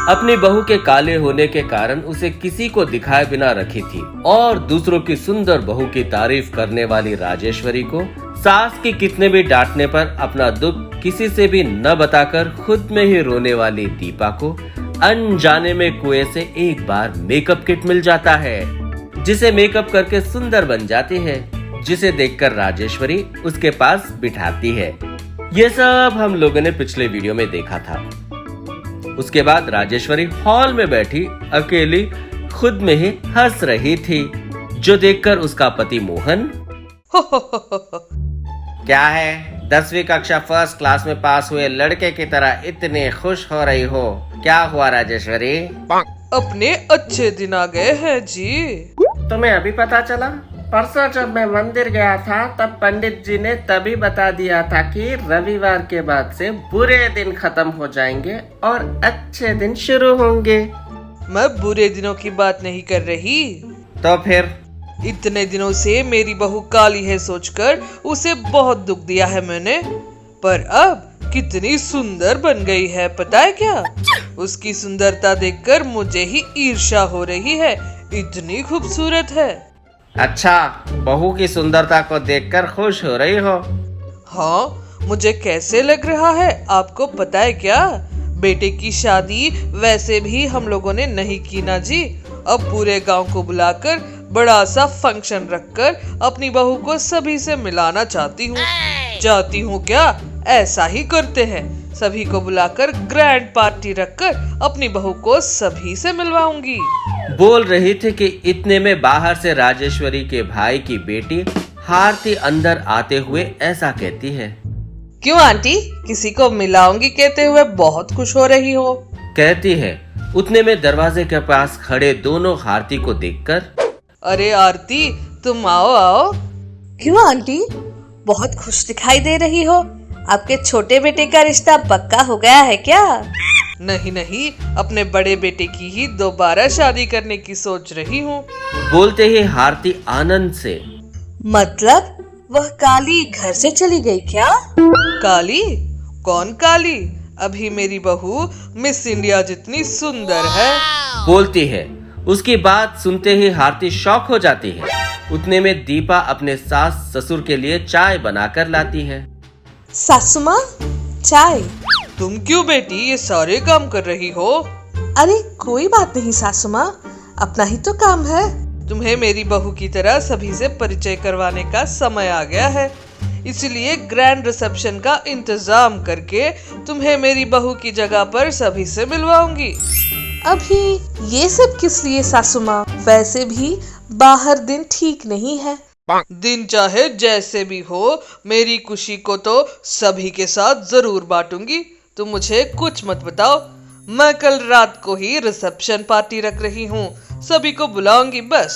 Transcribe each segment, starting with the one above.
अपनी बहू के काले होने के कारण उसे किसी को दिखाए बिना रखी थी और दूसरों की सुंदर बहू की तारीफ करने वाली राजेश्वरी को सास के कितने भी डांटने पर अपना दुख किसी से भी न बताकर खुद में ही रोने वाली दीपा को अनजाने में कुएं से एक बार मेकअप किट मिल जाता है, जिसे मेकअप करके सुंदर बन जाती है, जिसे देखकर राजेश्वरी उसके पास बिठाती है। ये सब हम लोगों ने पिछले वीडियो में देखा था। उसके बाद राजेश्वरी हॉल में बैठी अकेली खुद में ही हंस रही थी, जो देखकर उसका पति मोहन क्या है 10वीं कक्षा फर्स्ट क्लास में पास हुए लड़के की तरह इतने खुश हो रही हो, क्या हुआ राजेश्वरी? अपने अच्छे दिन आ गए हैं जी। तुम्हें अभी पता चला? परसों जब मैं मंदिर गया था तब पंडित जी ने तभी बता दिया था कि रविवार के बाद से बुरे दिन खत्म हो जाएंगे और अच्छे दिन शुरू होंगे। मैं बुरे दिनों की बात नहीं कर रही। तो फिर? इतने दिनों से मेरी बहू काली है सोचकर उसे बहुत दुख दिया है मैंने, पर अब कितनी सुंदर बन गई है पता है क्या? उसकी सुंदरता देखकर मुझे ही ईर्ष्या हो रही है, इतनी खूबसूरत है। अच्छा, बहू की सुंदरता को देखकर खुश हो रही हो? हाँ, मुझे कैसे लग रहा है आपको पता है क्या? बेटे की शादी वैसे भी हम लोगों ने नहीं की ना जी। अब पूरे गांव को बुलाकर बड़ा सा फंक्शन रखकर अपनी बहू को सभी से मिलाना चाहती हूँ क्या? ऐसा ही करते हैं, सभी को बुलाकर ग्रैंड पार्टी रखकर अपनी बहू को सभी से मिलवाऊंगी। बोल रही थी कि इतने में बाहर से राजेश्वरी के भाई की बेटी हारती अंदर आते हुए ऐसा कहती है। क्यों आंटी, किसी को मिलाऊंगी कहते हुए बहुत खुश हो रही हो? कहती है। उतने में दरवाजे के पास खड़े दोनों हारती को देखकर, अरे आरती तुम आओ। क्यों आंटी, बहुत खुश दिखाई दे रही हो? आपके छोटे बेटे का रिश्ता पक्का हो गया है क्या? नहीं, अपने बड़े बेटे की ही दोबारा शादी करने की सोच रही हूँ। बोलते ही हारती आनंद से, मतलब वह काली घर से चली गई क्या? काली? कौन काली? अभी मेरी बहू मिस इंडिया जितनी सुंदर है। बोलती है। उसकी बात सुनते ही हारती शॉक हो जाती है। उतने में दीपा अपने सास ससुर के लिए चाय बनाकर लाती है। सासू माँ, चाय। तुम क्यों बेटी ये सारे काम कर रही हो? अरे कोई बात नहीं सासू माँ, अपना ही तो काम है। तुम्हें मेरी बहू की तरह सभी से परिचय करवाने का समय आ गया है, इसलिए ग्रैंड रिसेप्शन का इंतजाम करके तुम्हें मेरी बहू की जगह पर सभी से मिलवाऊंगी। अभी ये सब किस लिए सासू माँ? वैसे भी बाहर दिन ठीक नहीं है। दिन चाहे जैसे भी हो, मेरी खुशी को तो सभी के साथ जरूर बांटूंगी। तुम मुझे कुछ मत बताओ, मैं कल रात को ही रिसेप्शन पार्टी रख रही हूँ, सभी को बुलाऊंगी बस।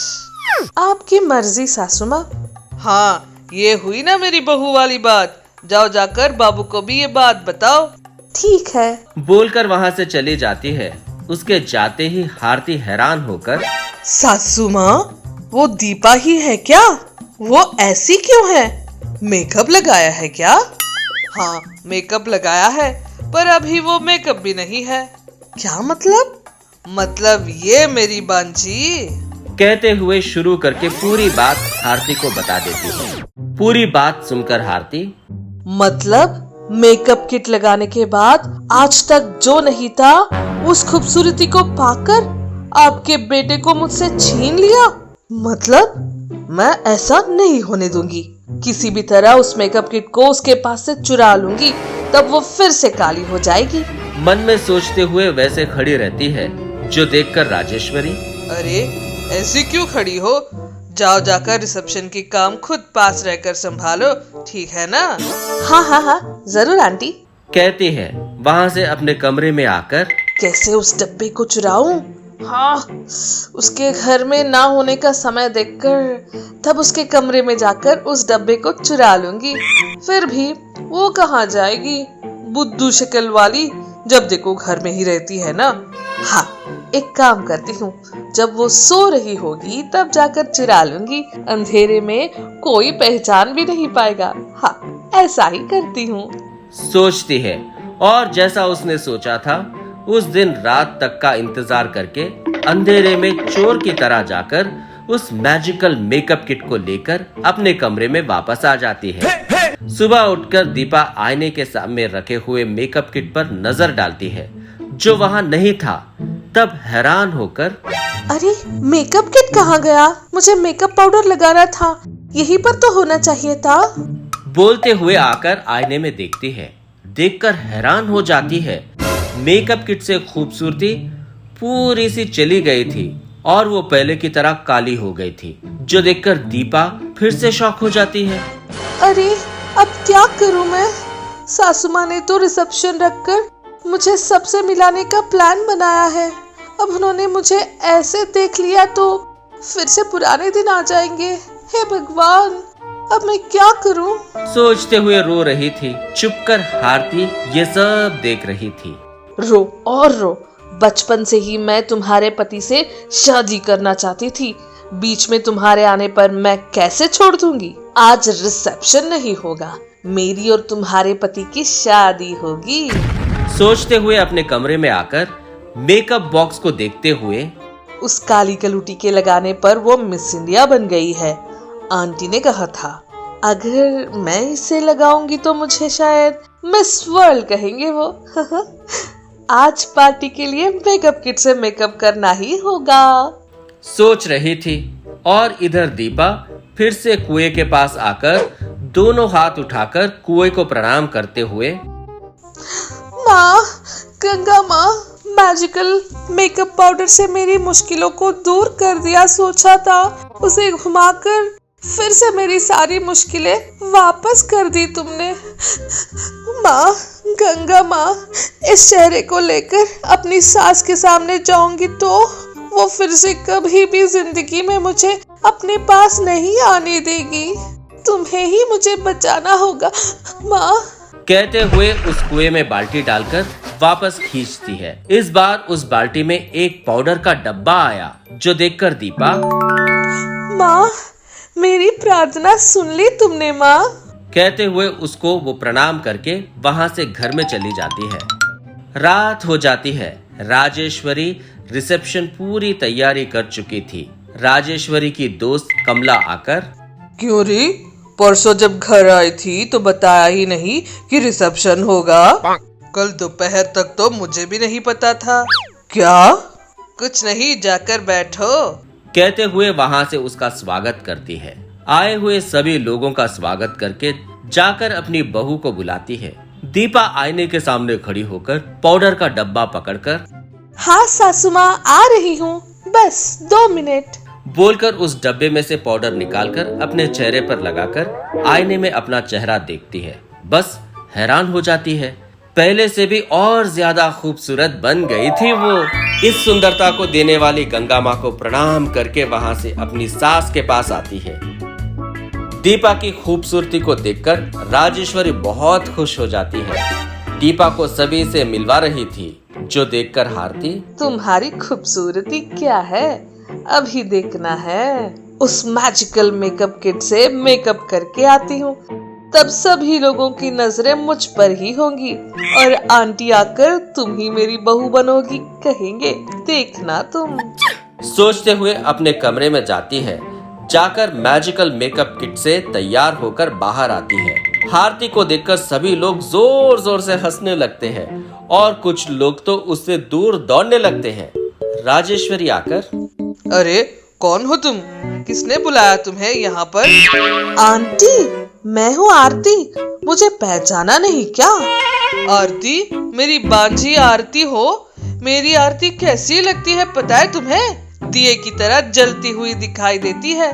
आपकी मर्जी सासू माँ। हाँ, ये हुई ना मेरी बहू वाली बात। जाओ जाकर बाबू को भी ये बात बताओ। ठीक है। बोलकर वहाँ से चली जाती है। उसके जाते ही हारती हैरान होकर, सासू माँ, वो दीपा ही है क्या? वो ऐसी क्यों है? मेकअप लगाया है क्या? हाँ, मेकअप लगाया है, पर अभी वो मेकअप भी नहीं है। क्या मतलब? मतलब ये मेरी बांची। कहते हुए शुरू करके पूरी बात हारती को बता देती है। पूरी बात सुनकर हारती, मतलब मेकअप किट लगाने के बाद आज तक जो नहीं था, उस खूबसूरती को पाकर आपके बेटे को मुझसे छीन लिया? मतलब मैं ऐसा नहीं होने दूंगी। किसी भी तरह उस मेकअप किट को उसके पास से चुरा लूंगी, तब वो फिर से काली हो जाएगी। मन में सोचते हुए वैसे खड़ी रहती है, जो देखकर राजेश्वरी, अरे ऐसी क्यों खड़ी हो? जाओ जाकर रिसेप्शन की काम खुद पास रहकर संभालो, ठीक है ना? हाँ, जरूर आंटी। कहती है। वहाँ से अपने कमरे में आकर, कैसे उस डब्बे को चुराऊं? हाँ, उसके घर में ना होने का समय देखकर तब उसके कमरे में जाकर उस डब्बे को चुरा लूंगी। फिर भी वो कहाँ जाएगी, बुद्धू शक्ल वाली, जब देखो घर में ही रहती है ना। हाँ, एक काम करती हूँ, जब वो सो रही होगी तब जाकर चुरा लूंगी। अंधेरे में कोई पहचान भी नहीं पाएगा। हाँ, ऐसा ही करती हूँ। सोचती है। और जैसा उसने सोचा था उस दिन रात तक का इंतजार करके अंधेरे में चोर की तरह जाकर उस मैजिकल मेकअप किट को लेकर अपने कमरे में वापस आ जाती है। सुबह उठकर दीपा आईने के सामने रखे हुए मेकअप किट पर नजर डालती है जो वहाँ नहीं था। तब हैरान होकर, अरे मेकअप किट कहाँ गया? मुझे मेकअप पाउडर लगाना था, यहीं पर तो होना चाहिए था। बोलते हुए आकर आईने में देखती है। देखकर हैरान हो जाती है। मेकअप किट से खूबसूरती पूरी सी चली गई थी और वो पहले की तरह काली हो गई थी, जो देखकर दीपा फिर से शॉक हो जाती है। अरे अब क्या करूं मैं? सासू माँ ने तो रिसेप्शन रखकर मुझे सबसे मिलाने का प्लान बनाया है। अब उन्होंने मुझे ऐसे देख लिया तो फिर से पुराने दिन आ जाएंगे। हे भगवान, अब मैं क्या करूं? सोचते हुए रो रही थी। चुपकर हारती ये सब देख रही थी। रो और रो। बचपन से ही मैं तुम्हारे पति से शादी करना चाहती थी। बीच में तुम्हारे आने पर मैं कैसे छोड़ दूंगी? आज रिसेप्शन नहीं होगा, मेरी और तुम्हारे पति की शादी होगी। सोचते हुए अपने कमरे में आकर मेकअप बॉक्स को देखते हुए, उस काली कलूटी के लगाने पर वो मिस इंडिया बन गई है। आंटी ने कहा था अगर मैं इसे लगाऊंगी तो मुझे शायद मिस वर्ल्ड कहेंगे वो। आज पार्टी के लिए मेकअप किट से मेकअप करना ही होगा। सोच रही थी और इधर दीपा फिर से कुएं के पास आकर दोनों हाथ उठाकर कुएं को प्रणाम करते हुए, माँ, गंगा माँ, मैजिकल मेकअप पाउडर से मेरी मुश्किलों को दूर कर दिया। सोचा था उसे घुमाकर फिर से मेरी सारी मुश्किलें वापस कर दी तुमने। माँ, गंगा माँ, इस चेहरे को लेकर अपनी सास के सामने जाऊंगी तो वो फिर से कभी भी जिंदगी में मुझे अपने पास नहीं आने देगी। तुम्हें ही मुझे बचाना होगा माँ। कहते हुए उस कुएं में बाल्टी डालकर वापस खींचती है। इस बार उस बाल्टी में एक पाउडर का डब्बा आया, जो देखकर दीपा, माँ, मेरी प्रार्थना सुन ली तुमने माँ? कहते हुए उसको वो प्रणाम करके वहां से घर में चली जाती है। रात हो जाती है। राजेश्वरी रिसेप्शन पूरी तैयारी कर चुकी थी। राजेश्वरी की दोस्त कमला आकर, क्यों रे, परसों जब घर आई थी तो बताया ही नहीं कि रिसेप्शन होगा? कल दोपहर तक तो मुझे भी नहीं पता था। क्या? कुछ नहीं, जाकर बैठो। कहते हुए वहां से उसका स्वागत करती है। आए हुए सभी लोगों का स्वागत करके जाकर अपनी बहू को बुलाती है। दीपा आईने के सामने खड़ी होकर पाउडर का डब्बा पकड़कर, हाँ सासू माँ, आ रही हूँ, बस 2 मिनट, बोलकर उस डब्बे में से पाउडर निकालकर अपने चेहरे पर लगाकर आईने में अपना चेहरा देखती है। बस हैरान हो जाती है। पहले से भी और ज्यादा खूबसूरत बन गई थी वो। इस सुंदरता को देने वाली गंगा माँ को प्रणाम करके वहां से अपनी सास के पास आती है। दीपा की खूबसूरती को देखकर राजेश्वरी बहुत खुश हो जाती है। दीपा को सभी से मिलवा रही थी, जो देखकर हारती, तुम्हारी खूबसूरती क्या है अभी देखना है। उस मैजिकल मेकअप किट से मेकअप करके आती हूँ, तब सभी लोगों की नजरें मुझ पर ही होंगी और आंटी आकर तुम ही मेरी बहू बनोगी कहेंगे, देखना तुम। सोचते हुए अपने कमरे में जाती है। जाकर मैजिकल मेकअप किट से तैयार होकर बाहर आती है। हारती को देखकर सभी लोग जोर जोर से हंसने लगते हैं और कुछ लोग तो उससे दूर दौड़ने लगते हैं। राजेश्वरी आकर, अरे कौन हो तुम? किसने बुलाया तुम्हें यहाँ पर? आंटी, मैं हूँ आरती, मुझे पहचाना नहीं क्या? आरती? मेरी बांझी आरती हो? मेरी आरती कैसी लगती है पता है तुम्हें? दिए की तरह जलती हुई दिखाई देती है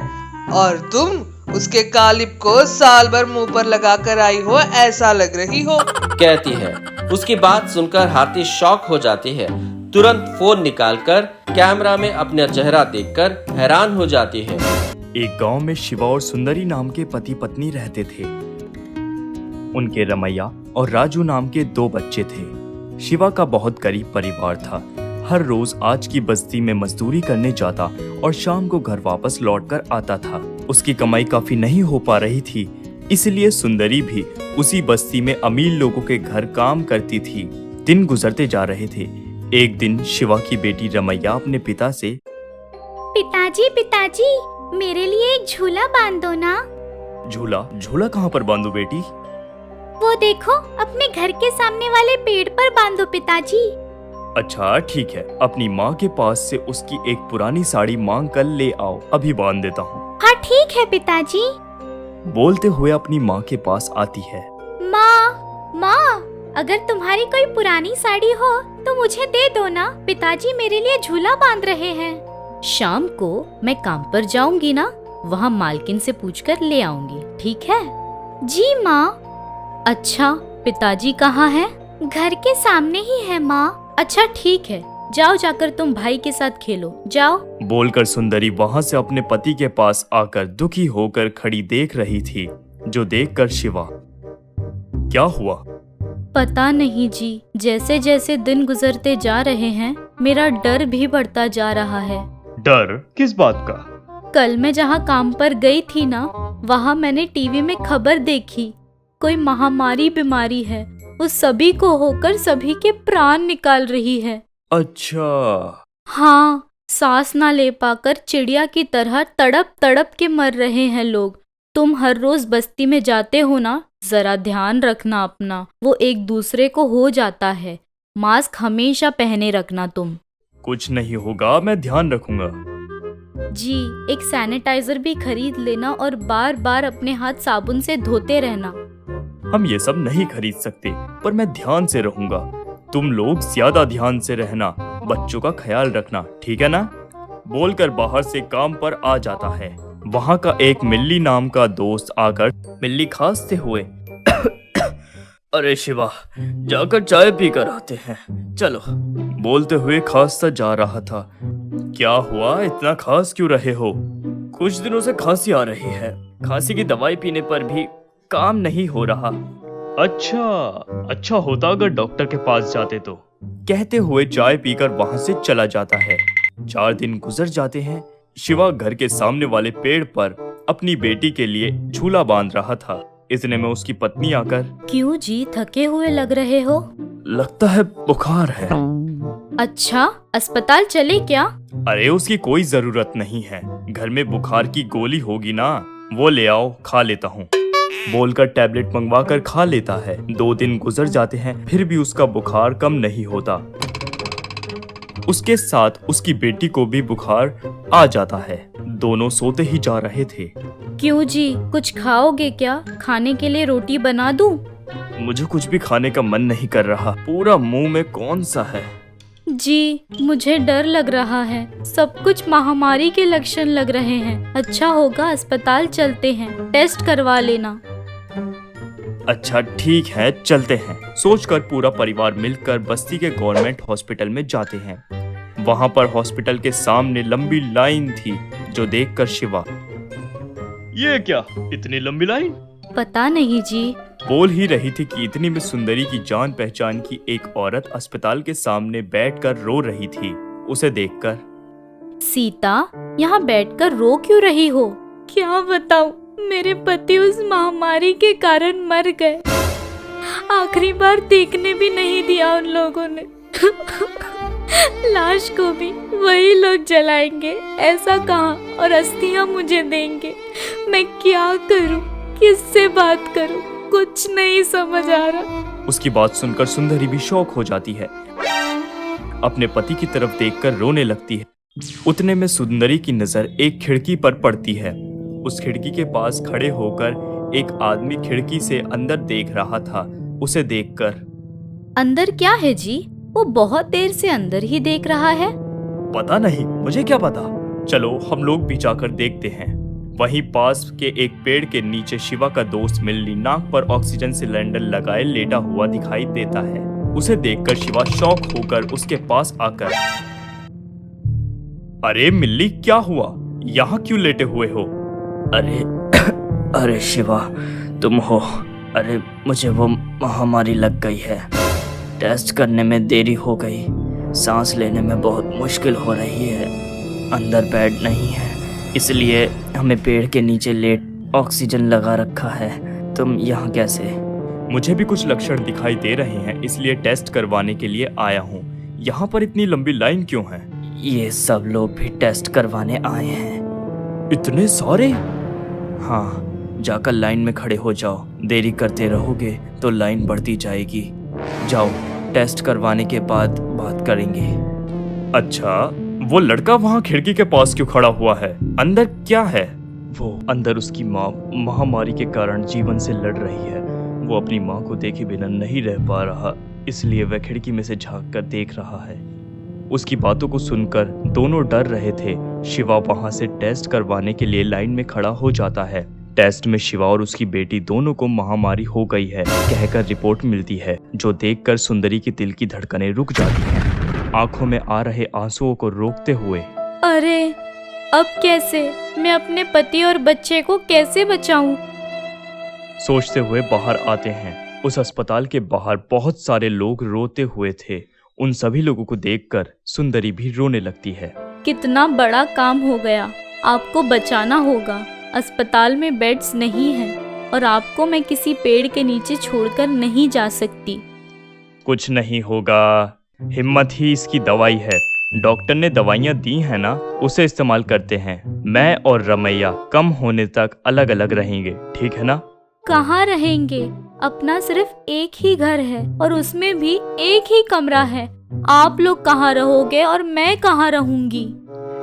और तुम उसके कालिप को साल भर मुंह पर लगा कर आई हो ऐसा लग रही हो, कहती है। उसकी बात सुनकर हाथी शॉक हो जाती है। तुरंत फोन निकालकर कैमरा में अपना चेहरा देखकर हैरान हो जाती है। एक गांव में शिवा और सुंदरी नाम के पति पत्नी रहते थे। उनके रमैया और राजू नाम के 2 बच्चे थे। शिवा का बहुत गरीब परिवार था। हर रोज आज की बस्ती में मजदूरी करने जाता और शाम को घर वापस लौटकर आता था। उसकी कमाई काफी नहीं हो पा रही थी, इसलिए सुंदरी भी उसी बस्ती में अमीर लोगों के घर काम करती थी। दिन गुजरते जा रहे थे। एक दिन शिवा की बेटी रमैया अपने पिता से, पिताजी पिताजी, मेरे लिए एक झूला बांध दो ना। झूला? झूला कहाँ पर बांधू बेटी? वो देखो, अपने घर के सामने वाले पेड़ पर बांधो पिताजी। अच्छा ठीक है, अपनी माँ के पास से उसकी एक पुरानी साड़ी मांग कर ले आओ, अभी बांध देता हूँ। हाँ ठीक है पिताजी। बोलते हुए अपनी माँ के पास आती है। माँ माँ, अगर तुम्हारी कोई पुरानी साड़ी हो तो मुझे दे दो ना, पिताजी मेरे लिए झूला बांध रहे हैं। शाम को मैं काम पर जाऊंगी ना, वहाँ मालकिन से पूछकर ले आऊंगी, ठीक है? जी माँ। अच्छा, पिताजी कहाँ हैं? घर के सामने ही है माँ। अच्छा ठीक है, जाओ, जाकर तुम भाई के साथ खेलो, जाओ। बोलकर सुंदरी वहाँ से अपने पति के पास आकर दुखी होकर खड़ी देख रही थी, जो देखकर शिवा, क्या हुआ? पता नहीं जी, जैसे जैसे दिन गुजरते जा रहे हैं मेरा डर भी बढ़ता जा रहा है। डर? किस बात का? कल मैं जहाँ काम पर गई थी ना, वहाँ मैंने टीवी में खबर देखी, कोई महामारी बीमारी है, वो सभी को होकर सभी के प्राण निकाल रही है। अच्छा। हाँ, सांस ना ले पाकर चिड़िया की तरह तड़प तड़प के मर रहे हैं लोग। तुम हर रोज बस्ती में जाते हो ना, जरा ध्यान रखना अपना, वो एक दूसरे को हो जाता है। मास्क हमेशा पहने रखना तुम। कुछ नहीं होगा, मैं ध्यान रखूंगा। जी, एक सैनिटाइजर भी खरीद लेना और बार बार अपने हाथ साबुन से धोते रहना। हम ये सब नहीं खरीद सकते, पर मैं ध्यान से रहूंगा। तुम लोग ज्यादा ध्यान से रहना, बच्चों का ख्याल रखना, ठीक है ना? बोलकर बाहर से काम पर आ जाता है। वहाँ का एक मिल्ली नाम का दोस्त आकर मिल्ली खांसते हुए, अरे शिवा, जाकर चाय पी कर आते हैं, चलो। बोलते हुए खांसता जा रहा था। क्या हुआ, इतना खांस क्यों रहे हो? कुछ दिनों से खांसी आ रही है, खांसी की दवाई पीने पर भी काम नहीं हो रहा। अच्छा होता अगर डॉक्टर के पास जाते तो। कहते हुए चाय पीकर वहां से चला जाता है। 4 दिन गुजर जाते हैं। शिवा घर के सामने वाले पेड़ पर अपनी बेटी के लिए झूला बांध रहा था। इतने में उसकी पत्नी आकर, क्यों जी, थके हुए लग रहे हो? लगता है बुखार है। अच्छा, अस्पताल चले क्या? अरे उसकी कोई जरूरत नहीं है, घर में बुखार की गोली होगी ना, वो ले आओ, खा लेता हूँ। बोलकर टैबलेट मंगवा कर खा लेता है। 2 दिन गुजर जाते हैं, फिर भी उसका बुखार कम नहीं होता। उसके साथ उसकी बेटी को भी बुखार आ जाता है। दोनों सोते ही जा रहे थे। क्यों जी, कुछ खाओगे क्या? खाने के लिए रोटी बना दूं? मुझे कुछ भी खाने का मन नहीं कर रहा, पूरा मुंह में कौन सा है। जी, मुझे डर लग रहा है, सब कुछ महामारी के लक्षण लग रहे हैं। अच्छा होगा अस्पताल चलते हैं, टेस्ट करवा लेना। अच्छा ठीक है, चलते हैं। सोचकर पूरा परिवार मिलकर बस्ती के गवर्नमेंट हॉस्पिटल में जाते हैं। वहां पर हॉस्पिटल के सामने लंबी लाइन थी, जो देखकर शिवा, ये क्या, इतनी लंबी लाइन? पता नहीं जी। बोल ही रही थी कि इतनी में सुंदरी की जान पहचान की एक औरत अस्पताल के सामने बैठकर रो रही थी। उसे देखकर, सीता, यहाँ बैठकर रो क्यों रही हो? क्या बताऊं, मेरे पति उस महामारी के कारण मर गए। आखिरी बार देखने भी नहीं दिया उन लोगों ने। लाश को भी वही लोग जलाएंगे, ऐसा कहा, और अस्थियां मुझे देंगे। मैं क्या करूं, किससे बात करूं, कुछ नहीं समझ आ रहा। उसकी बात सुनकर सुंदरी भी शौक हो जाती है। अपने पति की तरफ देखकर रोने लगती है। उतने में सुंदरी की नजर एक खिड़की पर पड़ती है। उस खिड़की के पास खड़े होकर एक आदमी खिड़की से अंदर देख रहा था। उसे देखकर, अंदर क्या है जी? वो बहुत देर से अंदर ही देख रहा है। पता नहीं, मुझे क्या पता। चलो हम लोग भी जाकर देखते हैं। वहीं पास के एक पेड़ के नीचे शिवा का दोस्त मिल्ली नाक पर ऑक्सीजन सिलेंडर लगाए लेटा हुआ दिखाई देता है। उसे देखकर शिवा शॉक होकर उसके पास आकर, अरे मिल्ली, क्या हुआ, यहाँ क्यों लेटे हुए हो? अरे शिवा, तुम हो? अरे मुझे वो महामारी लग गई है, टेस्ट करने में देरी हो गई, सांस लेने में बहुत मुश्किल हो रही है, अंदर बेड नहीं है, इसलिए हमें पेड़ के नीचे लेट ऑक्सीजन लगा रखा है। तुम यहाँ कैसे? मुझे भी कुछ लक्षण दिखाई दे रहे हैं, इसलिए टेस्ट करवाने के लिए आया हूँ। यहाँ पर इतनी लंबी लाइन क्यों है? ये सब लोग भी टेस्ट करवाने आए हैं। इतने सारे? हाँ, जाकर लाइन में खड़े हो जाओ। देरी करते रहोगे तो लाइन बढ़ती जाएगी। जाओ, टेस्ट करवाने के बाद बात करेंगे। अच्छा, वो लड़का वहाँ खिड़की के पास क्यों खड़ा हुआ है? अंदर क्या है? वो अंदर उसकी माँ महामारी के कारण जीवन से लड़ रही है। वो अपनी माँ को देखे बिना नहीं रह पा रहा, इसलिए वह खिड़की में से झांक कर देख रहा है। उसकी बातों को सुनकर दोनों डर रहे थे। शिवा वहाँ से टेस्ट करवाने के लिए लाइन में खड़ा हो जाता है। टेस्ट में शिवा और उसकी बेटी दोनों को महामारी हो गई है कहकर रिपोर्ट मिलती है, जो देखकर सुंदरी की दिल की धड़कनें रुक जाती हैं, आंखों में आ रहे आंसुओं को रोकते हुए। अरे अब कैसे? मैं अपने पति और बच्चे को कैसे बचाऊं? सोचते हुए बाहर आते हैं। उस अस्पताल के बाहर बहुत सारे लोग रोते हुए थे। उन सभी लोगों को देखकर सुंदरी भी रोने लगती है। कितना बड़ा काम हो गया। आपको बचाना होगा। अस्पताल में बेड्स नहीं हैं और आपको मैं किसी पेड़ के नीचे छोड़कर नहीं जा सकती। कुछ नहीं होगा, हिम्मत ही इसकी दवाई है। डॉक्टर ने दवाइयाँ दी हैं ना, उसे इस्तेमाल करते हैं। मैं और रमैया कम होने तक अलग अलग रहेंगे, ठीक है ना? कहाँ रहेंगे? अपना सिर्फ एक ही घर है और उसमें भी एक ही कमरा है। आप लोग कहाँ रहोगे और मैं कहाँ रहूंगी?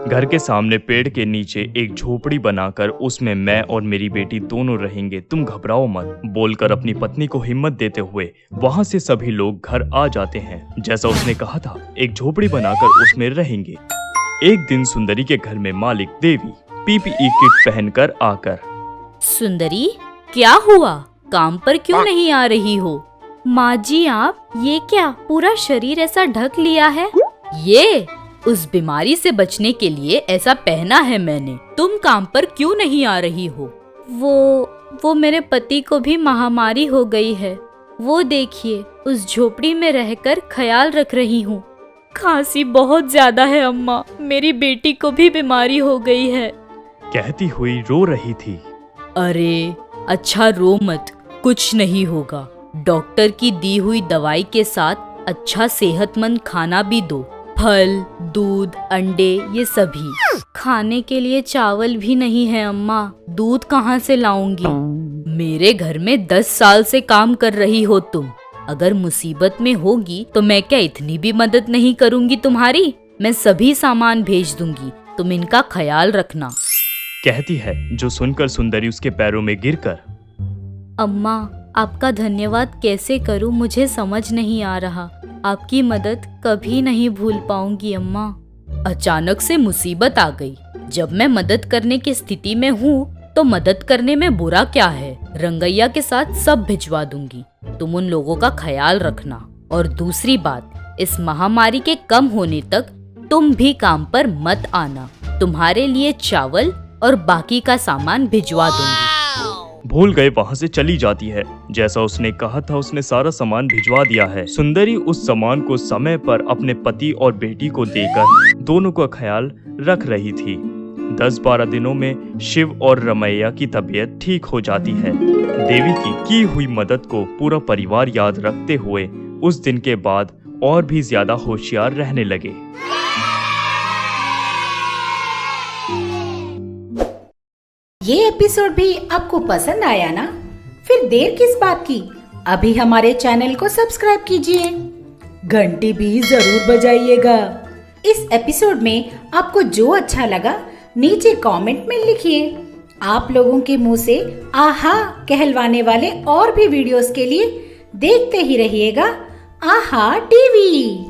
घर के सामने पेड़ के नीचे एक झोपड़ी बनाकर उसमें मैं और मेरी बेटी दोनों रहेंगे। तुम घबराओ मत, बोलकर अपनी पत्नी को हिम्मत देते हुए वहाँ से सभी लोग घर आ जाते हैं। जैसा उसने कहा था, एक झोपड़ी बनाकर उसमें रहेंगे। एक दिन सुंदरी के घर में मालिक देवी पीपीई किट पहनकर आकर, सुंदरी, क्या हुआ? काम पर क्यों नहीं आ रही हो? माँ जी, आप ये क्या पूरा शरीर ऐसा ढक लिया है? ये उस बीमारी से बचने के लिए ऐसा पहना है मैंने। तुम काम पर क्यों नहीं आ रही हो? वो मेरे पति को भी महामारी हो गई है। वो देखिए, उस झोपड़ी में रहकर ख्याल रख रही हूँ। खांसी बहुत ज्यादा है अम्मा। मेरी बेटी को भी बीमारी हो गई है। कहती हुई रो रही थी। अरे अच्छा, रो मत, कुछ नहीं होगा। डॉक्टर की दी हुई दवाई के साथ अच्छा सेहतमंद खाना भी दो। फल, दूध, अंडे, ये सभी। खाने के लिए चावल भी नहीं है अम्मा। दूध कहाँ से लाऊंगी? मेरे घर में 10 साल से काम कर रही हो तुम। अगर मुसीबत में होगी तो मैं क्या इतनी भी मदद नहीं करूंगी तुम्हारी? मैं सभी सामान भेज दूंगी, तुम इनका ख्याल रखना। कहती है, जो सुनकर सुंदरी उसके पैरों में गिरकर, अम्मा, आपका धन्यवाद कैसे करूं मुझे समझ नहीं आ रहा। आपकी मदद कभी नहीं भूल पाऊंगी अम्मा। अचानक से मुसीबत आ गई। जब मैं मदद करने की स्थिति में हूँ तो मदद करने में बुरा क्या है? रंगैया के साथ सब भिजवा दूंगी। तुम उन लोगों का ख्याल रखना। और दूसरी बात, इस महामारी के कम होने तक तुम भी काम पर मत आना। तुम्हारे लिए चावल और बाकी का सामान भिजवा दूंगी। भूल गए वहाँ से चली जाती है। जैसा उसने कहा था, उसने सारा सामान भिजवा दिया है। सुंदरी उस सामान को समय पर अपने पति और बेटी को देकर दोनों का ख्याल रख रही थी। 10-12 दिनों में शिव और रमैया की तबीयत ठीक हो जाती है। देवी की हुई मदद को पूरा परिवार याद रखते हुए उस दिन के बाद और भी ज्यादा होशियार रहने लगे। ये एपिसोड भी आपको पसंद आया ना? फिर देर किस बात की? अभी हमारे चैनल को सब्सक्राइब कीजिए, घंटी भी जरूर बजाइएगा। इस एपिसोड में आपको जो अच्छा लगा नीचे कमेंट में लिखिए। आप लोगों के मुंह से आहा कहलवाने वाले और भी वीडियोस के लिए देखते ही रहिएगा आहा टीवी।